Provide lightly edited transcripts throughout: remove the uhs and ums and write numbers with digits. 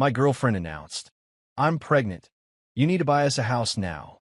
My girlfriend announced, "I'm pregnant. You need to buy us a house now."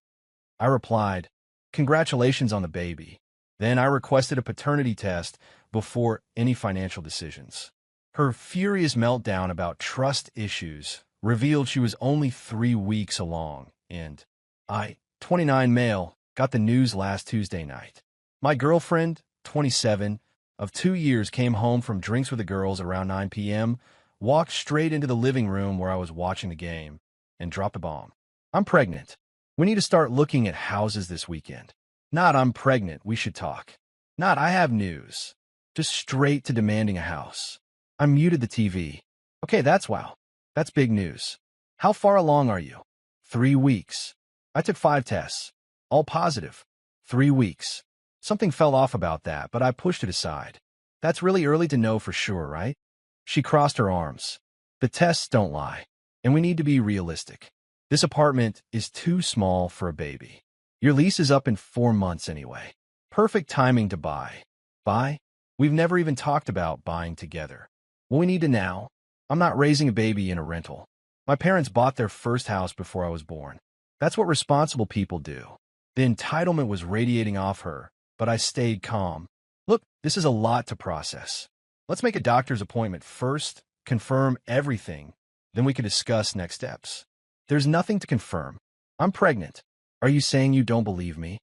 I replied, "Congratulations on the baby." Then I requested a paternity test before any financial decisions. Her furious meltdown about trust issues revealed she was only 3 weeks along, and I, 29 male, got the news last Tuesday night. My girlfriend, 27, of 2 years, came home from drinks with the girls around 9 p.m., walked straight into the living room where I was watching the game, and dropped a bomb. "I'm pregnant. We need to start looking at houses this weekend." Not "I'm pregnant, we should talk." Not "I have news." Just straight to demanding a house. I muted the TV. "Okay, that's wow. That's big news. How far along are you?" 3 weeks. I took 5 tests. All positive. 3 weeks. Something fell off about that, but I pushed it aside. "That's really early to know for sure, right?" She crossed her arms. "The tests don't lie, and we need to be realistic. This apartment is too small for a baby. Your lease is up in 4 months anyway. Perfect timing to buy." Buy? We've never even talked about buying together. What we need to now? I'm not raising a baby in a rental. My parents bought their first house before I was born. That's what responsible people do. The entitlement was radiating off her, but I stayed calm. "Look, this is a lot to process. Let's make a doctor's appointment first, confirm everything, then we can discuss next steps." "There's nothing to confirm. I'm pregnant." "Are you saying you don't believe me?"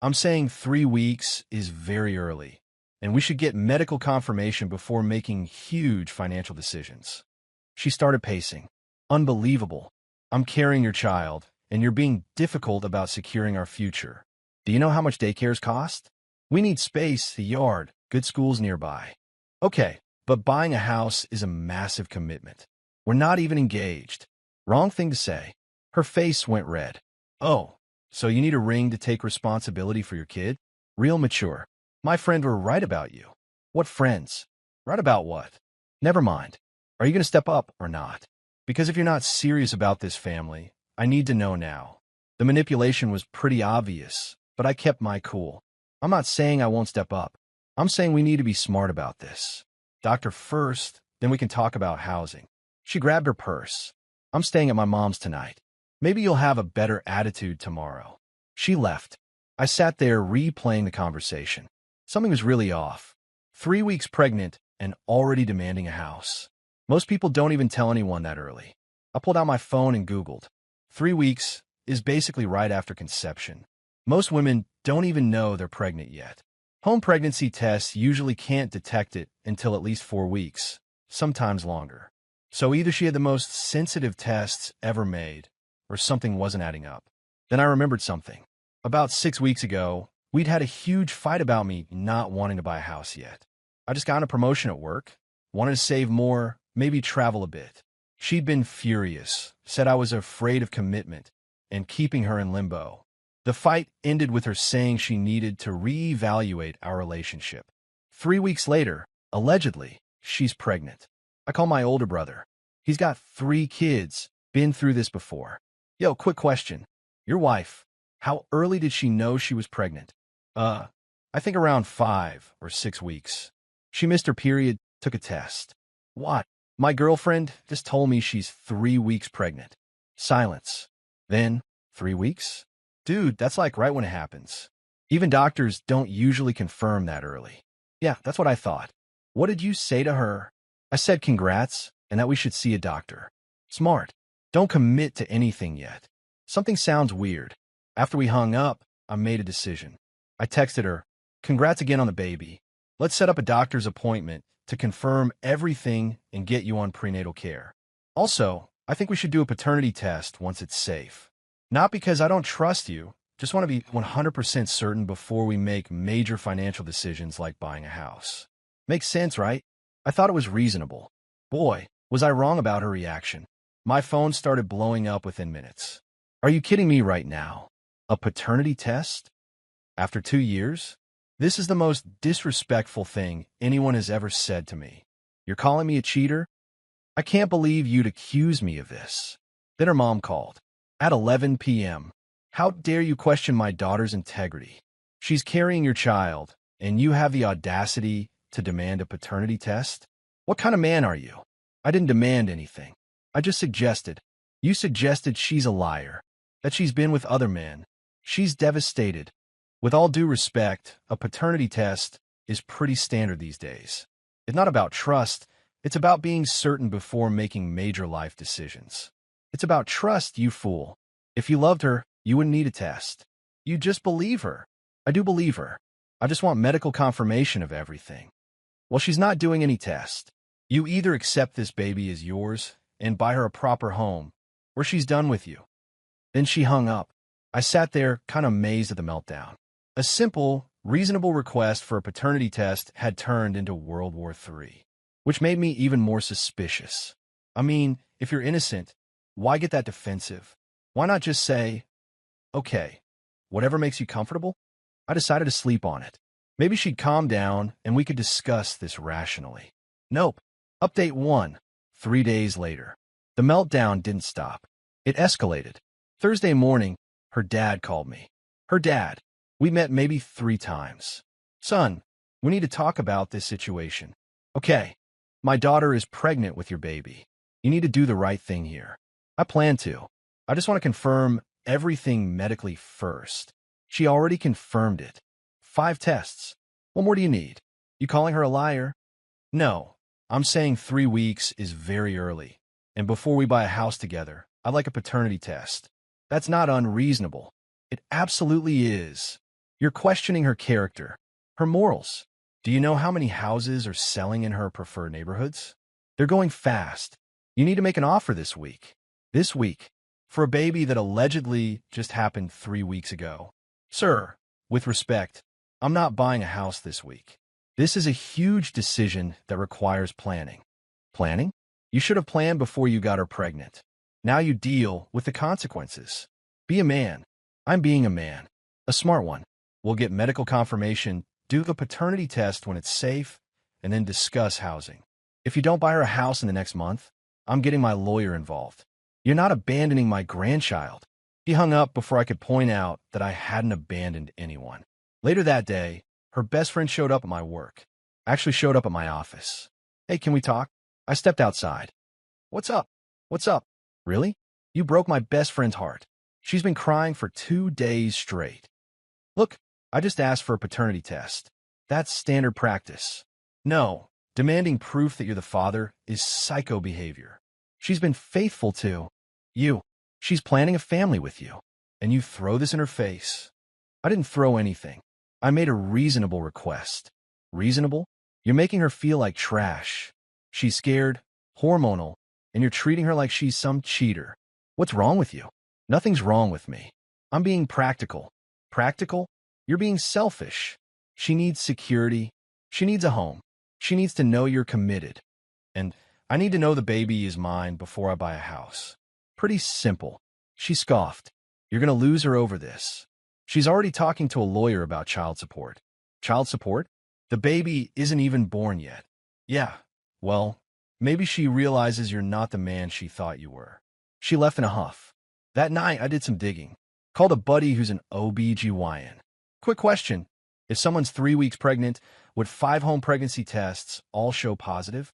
"I'm saying 3 weeks is very early, and we should get medical confirmation before making huge financial decisions." She started pacing. "Unbelievable. I'm carrying your child, and you're being difficult about securing our future. Do you know how much daycares cost? We need space, a yard, good schools nearby." "Okay, but buying a house is a massive commitment. We're not even engaged." Wrong thing to say. Her face went red. "Oh, so you need a ring to take responsibility for your kid? Real mature. My friend were right about you." "What friends? Right about what?" "Never mind. Are you going to step up or not? Because if you're not serious about this family, I need to know now." The manipulation was pretty obvious, but I kept my cool. "I'm not saying I won't step up. I'm saying we need to be smart about this. Doctor first, then we can talk about housing." She grabbed her purse. "I'm staying at my mom's tonight. Maybe you'll have a better attitude tomorrow." She left. I sat there replaying the conversation. Something was really off. 3 weeks pregnant and already demanding a house. Most people don't even tell anyone that early. I pulled out my phone and Googled. 3 weeks is basically right after conception. Most women don't even know they're pregnant yet. Home pregnancy tests usually can't detect it until at least 4 weeks, sometimes longer. So either she had the most sensitive tests ever made, or something wasn't adding up. Then I remembered something. About 6 weeks ago, we'd had a huge fight about me not wanting to buy a house yet. I just got a promotion at work, wanted to save more, maybe travel a bit. She'd been furious, said I was afraid of commitment, and keeping her in limbo. The fight ended with her saying she needed to reevaluate our relationship. 3 weeks later, allegedly, she's pregnant. I call my older brother. He's got 3 kids, been through this before. "Yo, quick question. Your wife, how early did she know she was pregnant?" I think around 5 or 6 weeks. She missed her period, took a test." "What?" "My girlfriend just told me she's 3 weeks pregnant." Silence. Then, 3 weeks? Dude, that's like right when it happens. Even doctors don't usually confirm that early. "Yeah, that's what I thought." "What did you say to her?" "I said congrats, and that we should see a doctor." Smart. Don't commit to anything yet. Something sounds weird. After we hung up, I made a decision. I texted her, "Congrats again on the baby. Let's set up a doctor's appointment to confirm everything and get you on prenatal care. Also, I think we should do a paternity test once it's safe. Not because I don't trust you, just want to be 100% certain before we make major financial decisions like buying a house." Makes sense, right? I thought it was reasonable. Boy, was I wrong about her reaction. My phone started blowing up within minutes. "Are you kidding me right now? A paternity test? After 2 years? This is the most disrespectful thing anyone has ever said to me. You're calling me a cheater? I can't believe you'd accuse me of this." Then her mom called. At 11 p.m. "How dare you question my daughter's integrity? She's carrying your child, and you have the audacity to demand a paternity test? What kind of man are you?" "I didn't demand anything. I just suggested. You suggested she's a liar, that she's been with other men. She's devastated. With all due respect, a paternity test is pretty standard these days. It's not about trust, it's about being certain before making major life decisions. It's about trust, you fool. If you loved her, you wouldn't need a test. You just believe her. I do believe her. I just want medical confirmation of everything. Well, she's not doing any test. You either accept this baby as yours and buy her a proper home, or she's done with you. Then she hung up. I sat there, kind of amazed at the meltdown. A simple, reasonable request for a paternity test had turned into World War III, which made me even more suspicious. I mean, if you're innocent, why get that defensive? Why not just say, okay, whatever makes you comfortable? I decided to sleep on it. Maybe she'd calm down and we could discuss this rationally. Nope. Update 1. 3 days later. The meltdown didn't stop. It escalated. Thursday morning, her dad called me. Her dad. We met maybe 3 times. Son, we need to talk about this situation. Okay. My daughter is pregnant with your baby. You need to do the right thing here. I plan to. I just want to confirm everything medically first. She already confirmed it. 5 tests. What more do you need? You calling her a liar? No. I'm saying 3 weeks is very early. And before we buy a house together, I'd like a paternity test. That's not unreasonable. It absolutely is. You're questioning her character, her morals. Do you know how many houses are selling in her preferred neighborhoods? They're going fast. You need to make an offer this week. This week. For a baby that allegedly just happened 3 weeks ago. Sir, with respect, I'm not buying a house this week. This is a huge decision that requires planning. Planning? You should have planned before you got her pregnant. Now you deal with the consequences. Be a man. I'm being a man. A smart one. We'll get medical confirmation, do the paternity test when it's safe, and then discuss housing. If you don't buy her a house in the next month, I'm getting my lawyer involved. You're not abandoning my grandchild. He hung up before I could point out that I hadn't abandoned anyone. Later that day, her best friend showed up at my work. Actually showed up at my office. Hey, can we talk? I stepped outside. What's up? What's up? Really? You broke my best friend's heart. She's been crying for 2 days straight. Look, I just asked for a paternity test. That's standard practice. No, demanding proof that you're the father is psycho behavior. She's been faithful to you. She's planning a family with you. And you throw this in her face. I didn't throw anything. I made a reasonable request. Reasonable? You're making her feel like trash. She's scared, hormonal, and you're treating her like she's some cheater. What's wrong with you? Nothing's wrong with me. I'm being practical. Practical? You're being selfish. She needs security. She needs a home. She needs to know you're committed. And I need to know the baby is mine before I buy a house. Pretty simple. She scoffed. You're going to lose her over this. She's already talking to a lawyer about child support. Child support? The baby isn't even born yet. Yeah, well, maybe she realizes you're not the man she thought you were. She left in a huff. That night, I did some digging. Called a buddy who's an OB-GYN. Quick question. If someone's 3 weeks pregnant, would 5 home pregnancy tests all show positive?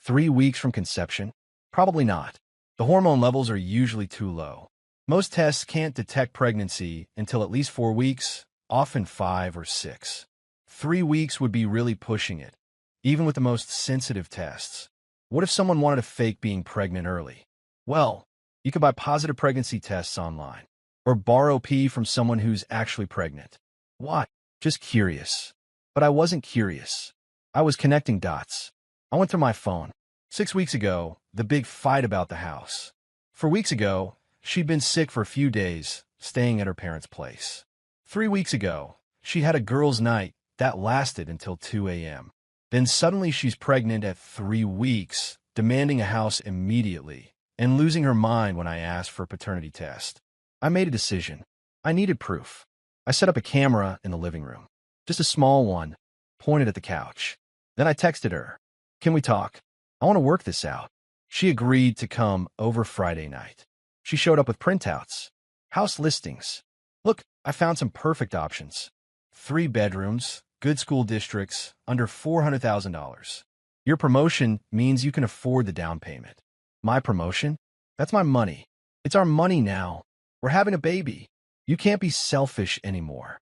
3 weeks from conception? Probably not. The hormone levels are usually too low. Most tests can't detect pregnancy until at least 4 weeks, often 5 or 6. 3 weeks would be really pushing it, even with the most sensitive tests. What if someone wanted to fake being pregnant early? Well, you could buy positive pregnancy tests online, or borrow pee from someone who's actually pregnant. What? Just curious. But I wasn't curious. I was connecting dots. I went through my phone. 6 weeks ago, the big fight about the house. 4 weeks ago, she'd been sick for a few days, staying at her parents' place. 3 weeks ago, she had a girls' night that lasted until 2 a.m. Then suddenly she's pregnant at 3 weeks, demanding a house immediately, and losing her mind when I asked for a paternity test. I made a decision. I needed proof. I set up a camera in the living room. Just a small one, pointed at the couch. Then I texted her. Can we talk? I want to work this out. She agreed to come over Friday night. She showed up with printouts. House listings. Look, I found some perfect options. 3 bedrooms, good school districts, under $400,000. Your promotion means you can afford the down payment. My promotion? That's my money. It's our money now. We're having a baby. You can't be selfish anymore.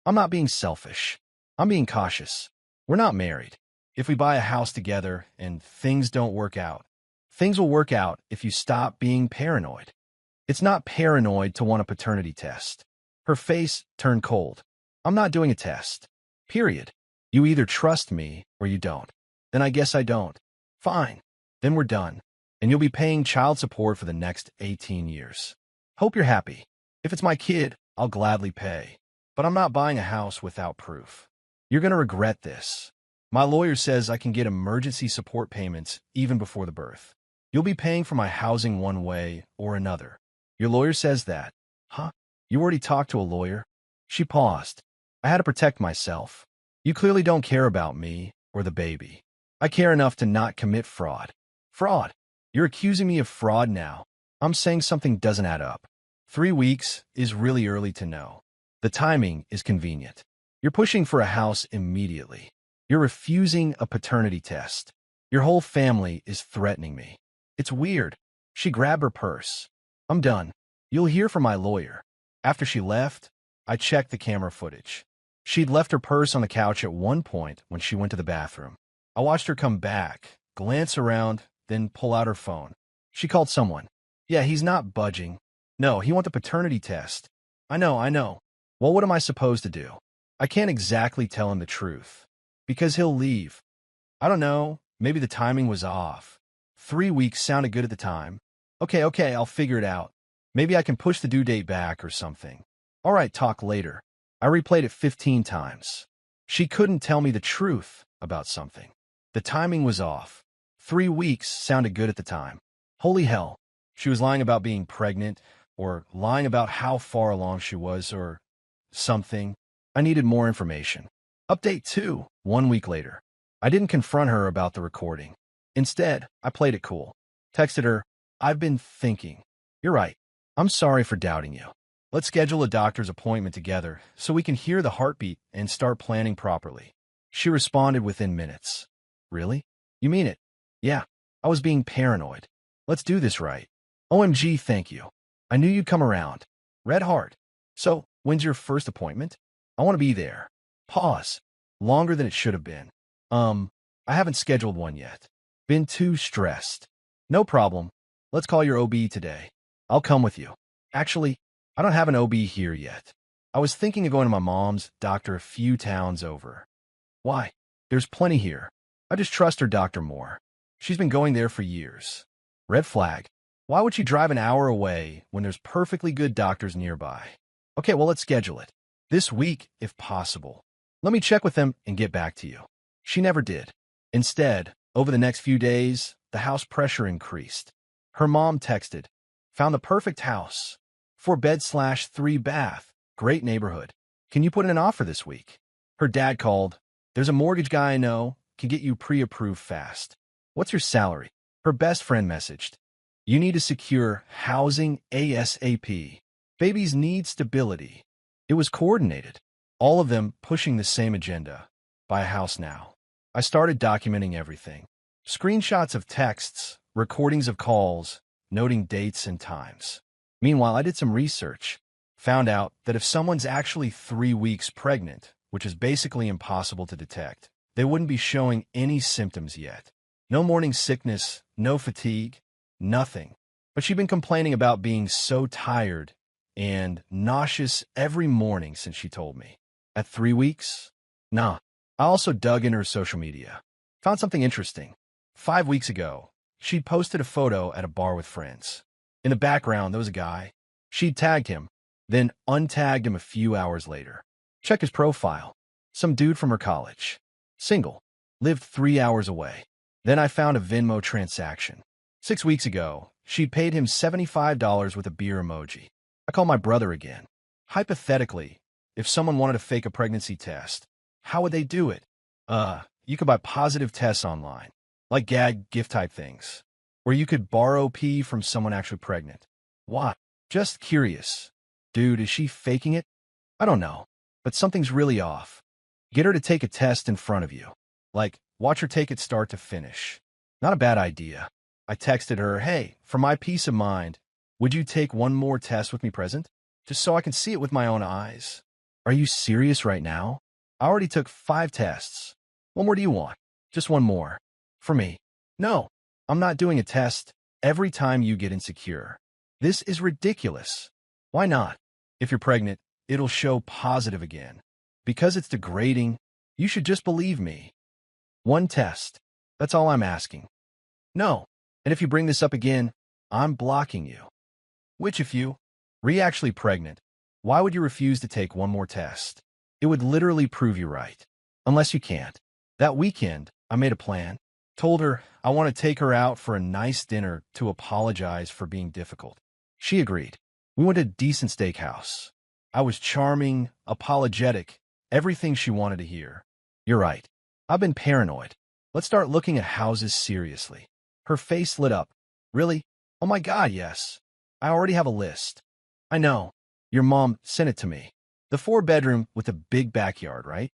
I'm not being selfish. I'm being cautious. We're not married. If we buy a house together and things don't work out, things will work out if you stop being paranoid. It's not paranoid to want a paternity test. Her face turned cold. I'm not doing a test. Period. You either trust me or you don't. Then I guess I don't. Fine. Then we're done. And you'll be paying child support for the next 18 years. Hope you're happy. If it's my kid, I'll gladly pay. But I'm not buying a house without proof. You're going to regret this. My lawyer says I can get emergency support payments even before the birth. You'll be paying for my housing one way or another. Your lawyer says that. Huh? You already talked to a lawyer? She paused. I had to protect myself. You clearly don't care about me or the baby. I care enough to not commit fraud. Fraud? You're accusing me of fraud now. I'm saying something doesn't add up. 3 weeks is really early to know. The timing is convenient. You're pushing for a house immediately. You're refusing a paternity test. Your whole family is threatening me. It's weird. She grabbed her purse. I'm done. You'll hear from my lawyer. After she left, I checked the camera footage. She'd left her purse on the couch at one point when she went to the bathroom. I watched her come back, glance around, then pull out her phone. She called someone. Yeah, he's not budging. No, he wants a paternity test. I know. Well, what am I supposed to do? I can't exactly tell him the truth. Because he'll leave. I don't know. Maybe the timing was off. 3 weeks sounded good at the time. Okay, I'll figure it out. Maybe I can push the due date back or something. All right, talk later. I replayed it 15 times. She couldn't tell me the truth about something. The timing was off. 3 weeks sounded good at the time. Holy hell. She was lying about being pregnant, or lying about how far along she was, or something. I needed more information. Update 2, 1 week later. I didn't confront her about the recording. Instead, I played it cool. Texted her, I've been thinking. You're right. I'm sorry for doubting you. Let's schedule a doctor's appointment together so we can hear the heartbeat and start planning properly. She responded within minutes. Really? You mean it? Yeah. I was being paranoid. Let's do this right. OMG, thank you. I knew you'd come around. Red heart. So, when's your first appointment? I want to be there. Pause. Longer than it should have been. I haven't scheduled one yet. Been too stressed. No problem. Let's call your OB today. I'll come with you. Actually, I don't have an OB here yet. I was thinking of going to my mom's doctor a few towns over. Why? There's plenty here. I just trust her doctor more. She's been going there for years. Red flag. Why would she drive an hour away when there's perfectly good doctors nearby? Okay, well, let's schedule it. This week, if possible. Let me check with them and get back to you. She never did. Instead, over the next few days, the house pressure increased. Her mom texted, found the perfect house. 4-bed/3 bath. Great neighborhood. Can you put in an offer this week? Her dad called. There's a mortgage guy I know. Can get you pre-approved fast. What's your salary? Her best friend messaged. You need to secure housing ASAP. Babies need stability. It was coordinated. All of them pushing the same agenda. Buy a house now. I started documenting everything. Screenshots of texts, recordings of calls, noting dates and times. Meanwhile, I did some research. Found out that if someone's actually 3 weeks pregnant, which is basically impossible to detect, they wouldn't be showing any symptoms yet. No morning sickness, no fatigue, nothing. But she'd been complaining about being so tired and nauseous every morning since she told me. At 3 weeks? Nah. I also dug into her social media. Found something interesting. 5 weeks ago, she'd posted a photo at a bar with friends. In the background, there was a guy. She'd tagged him, then untagged him a few hours later. Check his profile. Some dude from her college. Single. Lived 3 hours away. Then I found a Venmo transaction. 6 weeks ago, she'd paid him $75 with a beer emoji. I called my brother again. Hypothetically, if someone wanted to fake a pregnancy test, how would they do it? You could buy positive tests online, like gag gift type things, where you could borrow pee from someone actually pregnant. Why? Just curious. Dude, is she faking it? I don't know, but something's really off. Get her to take a test in front of you. Like, watch her take it start to finish. Not a bad idea. I texted her, hey, for my peace of mind, would you take one more test with me present? Just so I can see it with my own eyes. Are you serious right now? I already took 5 tests. What more do you want? Just one more. For me. No, I'm not doing a test every time you get insecure. This is ridiculous. Why not? If you're pregnant, it'll show positive again. Because it's degrading, you should just believe me. One test. That's all I'm asking. No. And if you bring this up again, I'm blocking you. Which if you actually pregnant, why would you refuse to take one more test? It would literally prove you right. Unless you can't. That weekend, I made a plan. Told her I want to take her out for a nice dinner to apologize for being difficult. She agreed. We went to a decent steakhouse. I was charming, apologetic, everything she wanted to hear. You're right. I've been paranoid. Let's start looking at houses seriously. Her face lit up. Really? Oh my God, yes. I already have a list. I know. Your mom sent it to me. The 4-bedroom with a big backyard, right?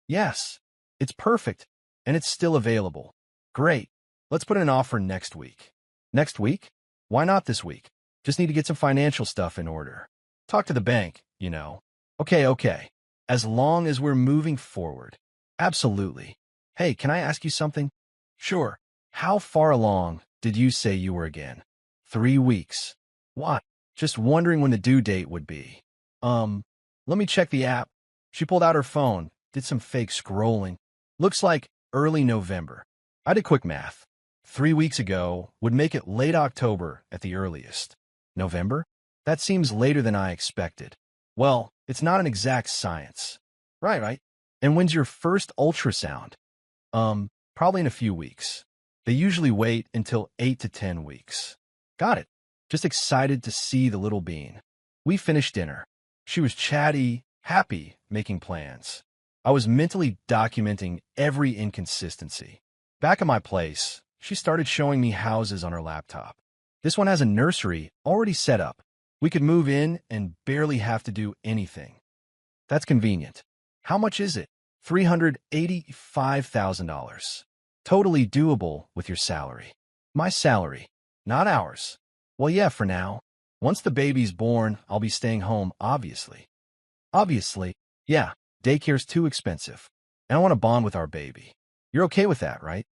Yes. It's perfect, and it's still available. Great. Let's put in an offer next week. Next week? Why not this week? Just need to get some financial stuff in order. Talk to the bank, you know. Okay. As long as we're moving forward. Absolutely. Hey, can I ask you something? Sure. How far along did you say you were again? 3 weeks. Why? Just wondering when the due date would be. Let me check the app. She pulled out her phone, did some fake scrolling. Looks like early November. I did quick math. 3 weeks ago would make it late October at the earliest. November? That seems later than I expected. Well, it's not an exact science. Right. And when's your first ultrasound? Probably in a few weeks. They usually wait until 8 to 10 weeks. Got it. Just excited to see the little bean. We finished dinner. She was chatty, happy, making plans. I was mentally documenting every inconsistency. Back at my place, she started showing me houses on her laptop. This one has a nursery already set up. We could move in and barely have to do anything. That's convenient. How much is it? $385,000. Totally doable with your salary. My salary, not ours. Well, yeah, for now. Once the baby's born, I'll be staying home, obviously. Obviously, yeah, daycare's too expensive. And I want to bond with our baby. You're okay with that, right?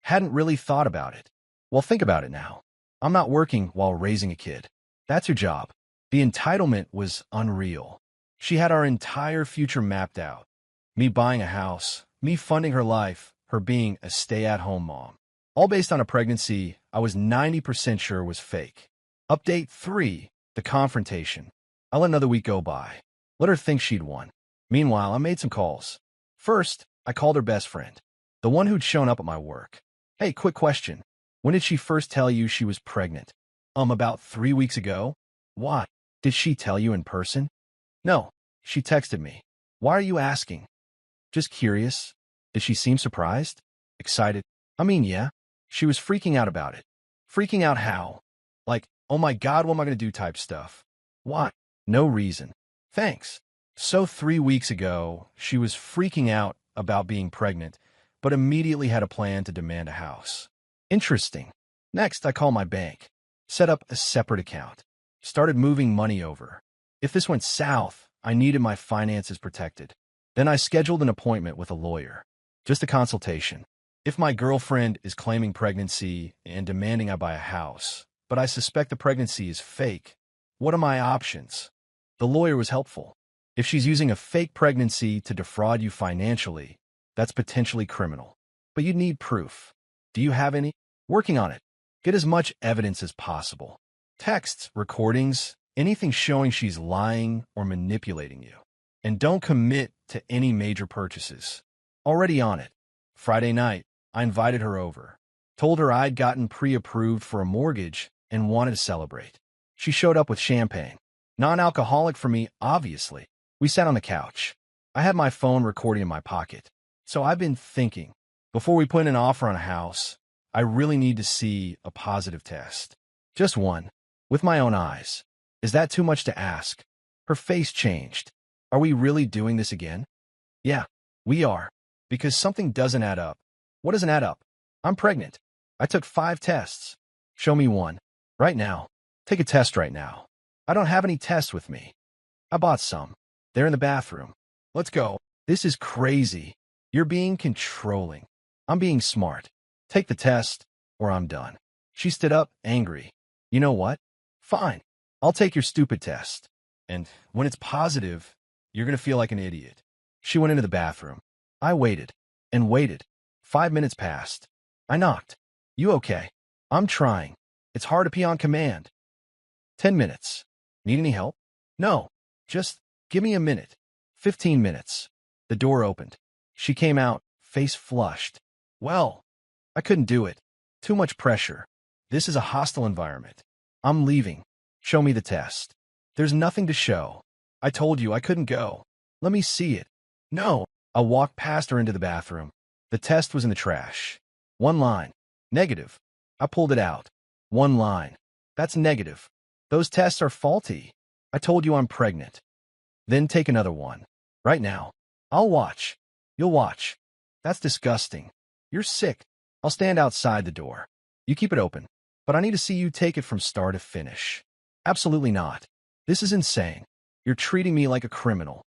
Hadn't really thought about it. Well, think about it now. I'm not working while raising a kid. That's your job. The entitlement was unreal. She had our entire future mapped out. Me buying a house, me funding her life, her being a stay-at-home mom. All based on a pregnancy I was 90% sure was fake. Update 3, the confrontation. I let another week go by. Let her think she'd won. Meanwhile, I made some calls. First, I called her best friend, the one who'd shown up at my work. Hey, quick question. When did she first tell you she was pregnant? About 3 weeks ago. Why? Did she tell you in person? No, she texted me. Why are you asking? Just curious. Did she seem surprised? Excited? Yeah. She was freaking out about it. Freaking out how? Like, oh my God, what am I going to do type stuff. Why? No reason. Thanks. So 3 weeks ago, she was freaking out about being pregnant, but immediately had a plan to demand a house. Interesting. Next, I call my bank. Set up a separate account. Started moving money over. If this went south, I needed my finances protected. Then I scheduled an appointment with a lawyer. Just a consultation. If my girlfriend is claiming pregnancy and demanding I buy a house, but I suspect the pregnancy is fake, what are my options? The lawyer was helpful. If she's using a fake pregnancy to defraud you financially, that's potentially criminal. But you'd need proof. Do you have any? Working on it. Get as much evidence as possible. Texts, recordings, anything showing she's lying or manipulating you. And don't commit to any major purchases. Already on it. Friday night, I invited her over. Told her I'd gotten pre-approved for a mortgage and wanted to celebrate. She showed up with champagne. Non-alcoholic for me, obviously. We sat on the couch. I had my phone recording in my pocket. So I've been thinking, before we put in an offer on a house, I really need to see a positive test. Just one. With my own eyes. Is that too much to ask? Her face changed. Are we really doing this again? Yeah, we are. Because something doesn't add up. What doesn't add up? I'm pregnant. I took 5 tests. Show me one. Right now. Take a test right now. I don't have any tests with me. I bought some. They're in the bathroom. Let's go. This is crazy. You're being controlling. I'm being smart. Take the test, or I'm done. She stood up, angry. You know what? Fine. I'll take your stupid test. And when it's positive, you're going to feel like an idiot. She went into the bathroom. I waited and waited. 5 minutes passed. I knocked. You okay? I'm trying. It's hard to pee on command. 10 minutes. Need any help? No. Just give me a minute. 15 minutes. The door opened. She came out, face flushed. Well, I couldn't do it. Too much pressure. This is a hostile environment. I'm leaving. Show me the test. There's nothing to show. I told you I couldn't go. Let me see it. No. I walked past her into the bathroom. The test was in the trash. One line. Negative. I pulled it out. One line. That's negative. Those tests are faulty. I told you I'm pregnant. Then take another one. Right now. I'll watch. You'll watch. That's disgusting. You're sick. I'll stand outside the door. You keep it open. But I need to see you take it from start to finish. Absolutely not. This is insane. You're treating me like a criminal.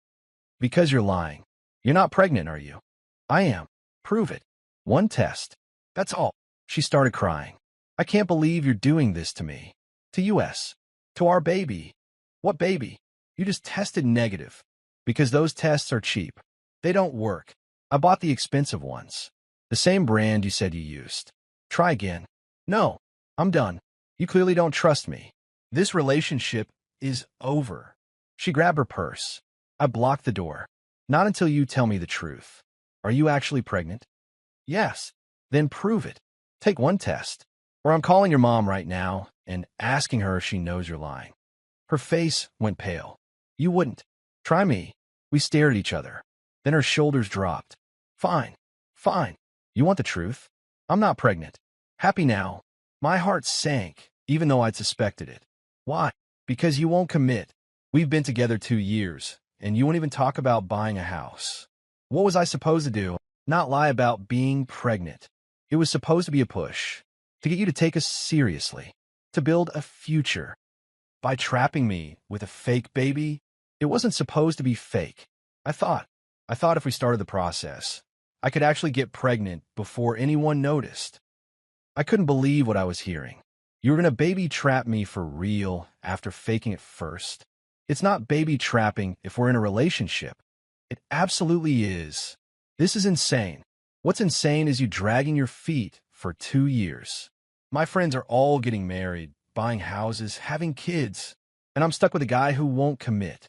Because you're lying. You're not pregnant, are you? I am. Prove it. One test. That's all. She started crying. I can't believe you're doing this to me. To us. To our baby. What baby? You just tested negative. Because those tests are cheap. They don't work. I bought the expensive ones. The same brand you said you used. Try again. No. I'm done. You clearly don't trust me. This relationship is over. She grabbed her purse. I blocked the door. Not until you tell me the truth. Are you actually pregnant? Yes. Then prove it. Take one test. Or I'm calling your mom right now and asking her if she knows you're lying. Her face went pale. You wouldn't. Try me. We stared at each other. Then her shoulders dropped. Fine. Fine. You want the truth? I'm not pregnant. Happy now. My heart sank, even though I'd suspected it. Why? Because you won't commit. We've been together 2 years, and you won't even talk about buying a house. What was I supposed to do? Not lie about being pregnant. It was supposed to be a push, to get you to take us seriously, to build a future. By trapping me with a fake baby, it wasn't supposed to be fake. I thought if we started the process, I could actually get pregnant before anyone noticed. I couldn't believe what I was hearing. You were going to baby trap me for real after faking it first. It's not baby trapping if we're in a relationship. It absolutely is. This is insane. What's insane is you dragging your feet for 2 years. My friends are all getting married, buying houses, having kids, and I'm stuck with a guy who won't commit.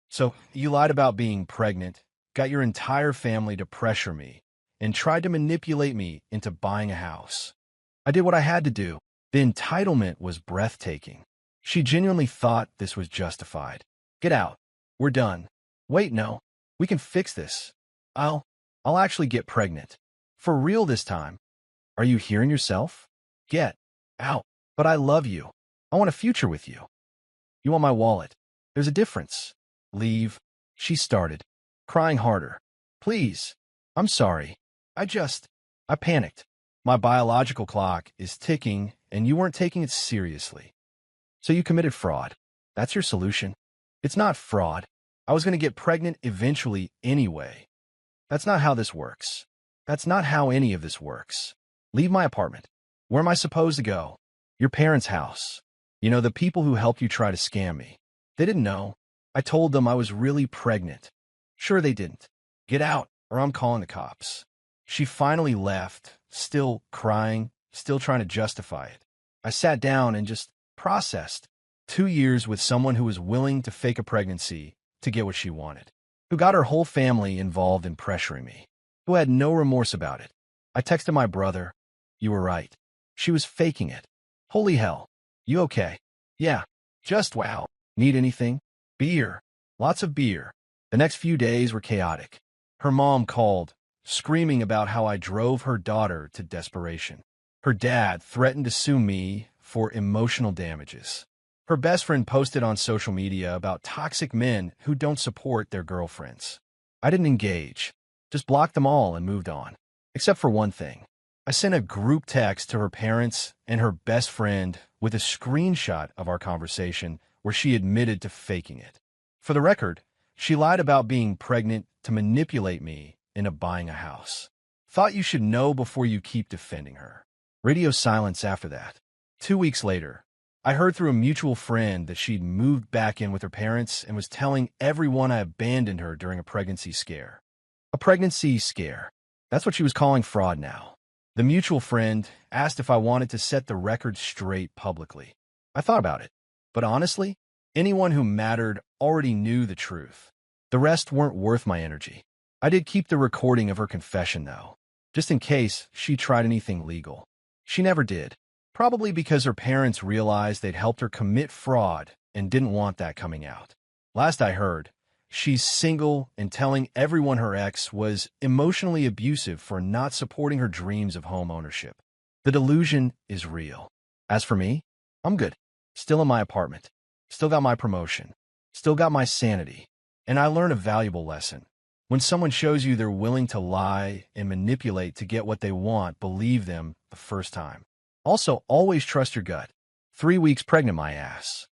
So you lied about being pregnant, got your entire family to pressure me, and tried to manipulate me into buying a house. I did what I had to do. The entitlement was breathtaking. She genuinely thought this was justified. Get out. We're done. Wait, no. We can fix this. I'll actually get pregnant. For real this time. Are you hearing yourself? Get out. But I love you. I want a future with you. You want my wallet. There's a difference. Leave. She started, crying harder. Please. I'm sorry. I panicked. My biological clock is ticking, and you weren't taking it seriously. So you committed fraud. That's your solution. It's not fraud. I was going to get pregnant eventually anyway. That's not how this works. That's not how any of this works. Leave my apartment. Where am I supposed to go? Your parents' house. You know, the people who helped you try to scam me. They didn't know. I told them I was really pregnant. Sure, they didn't. Get out, or I'm calling the cops. She finally left, still crying, still trying to justify it. I sat down and just processed. 2 years with someone who was willing to fake a pregnancy to get what she wanted, who got her whole family involved in pressuring me, who had no remorse about it. I texted my brother. You were right. She was faking it. Holy hell. You okay? Yeah. Just wow. Need anything? Beer. Lots of beer. The next few days were chaotic. Her mom called, screaming about how I drove her daughter to desperation. Her dad threatened to sue me for emotional damages. Her best friend posted on social media about toxic men who don't support their girlfriends. I didn't engage, just blocked them all and moved on. Except for one thing. I sent a group text to her parents and her best friend with a screenshot of our conversation where she admitted to faking it. For the record, she lied about being pregnant to manipulate me into buying a house. Thought you should know before you keep defending her. Radio silence after that. 2 weeks later, I heard through a mutual friend that she'd moved back in with her parents and was telling everyone I abandoned her during a pregnancy scare. A pregnancy scare. That's what she was calling fraud now. The mutual friend asked if I wanted to set the record straight publicly. I thought about it, but honestly, anyone who mattered already knew the truth. The rest weren't worth my energy. I did keep the recording of her confession, though, just in case she tried anything legal. She never did, probably because her parents realized they'd helped her commit fraud and didn't want that coming out. Last I heard, she's single and telling everyone her ex was emotionally abusive for not supporting her dreams of home ownership. The delusion is real. As for me, I'm good. Still in my apartment. Still got my promotion. Still got my sanity. And I learned a valuable lesson. When someone shows you they're willing to lie and manipulate to get what they want, believe them the first time. Also, always trust your gut. 3 weeks pregnant, my ass.